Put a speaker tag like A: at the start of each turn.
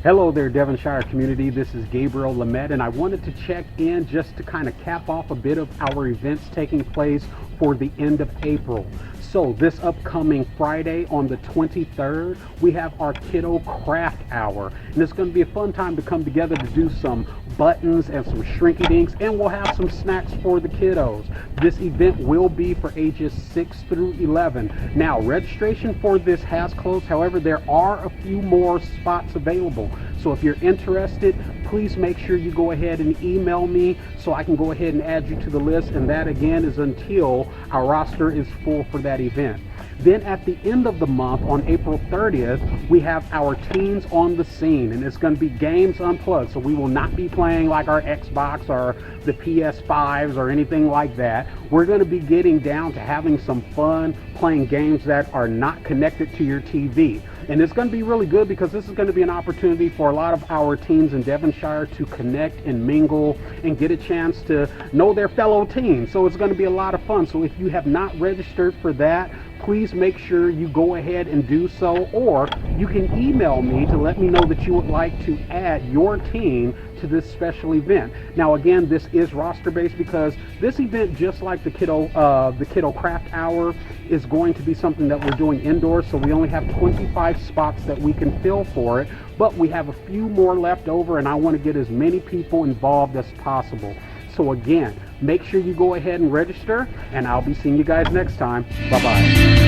A: Hello there, Devonshire community. This is Gabriel Lamette, and I wanted to check in just to kind of cap off a bit of our events taking place for the end of April. So this upcoming Friday on the 23rd, we have our Kiddo Craft Hour, and it's going to be a fun time to come together to do some buttons and some shrinky dinks, and we'll have some snacks for the kiddos. This event will be for ages 6 through 11. Now, registration for this has closed. However, there are a few more spots available. So if you're interested, please make sure you go ahead and email me so I can go ahead and add you to the list. And that again is until our roster is full for that event. Then at the end of the month, on April 30th, we have our Teens on the Scene, and it's going to be games unplugged. So we will not be playing like our Xbox or the PS5s or anything like that. We're going to be getting down to having some fun, playing games that are not connected to your TV. And it's going to be really good because this is going to be an opportunity for a lot of our teens in Devonshire to connect and mingle and get a chance to know their fellow teens. So it's going to be a lot of fun. So if you have not registered for that, please make sure you go ahead and do so, or you can email me to let me know that you would like to add your teen to this special event. Now again, this is roster based because this event, just like the Kiddo Craft Hour, is going to be something that we're doing indoors, so we only have 25 spots that we can fill for it, but we have a few more left over, and I want to get as many people involved as possible. So again, make sure you go ahead and register, and I'll be seeing you guys next time. Bye-bye.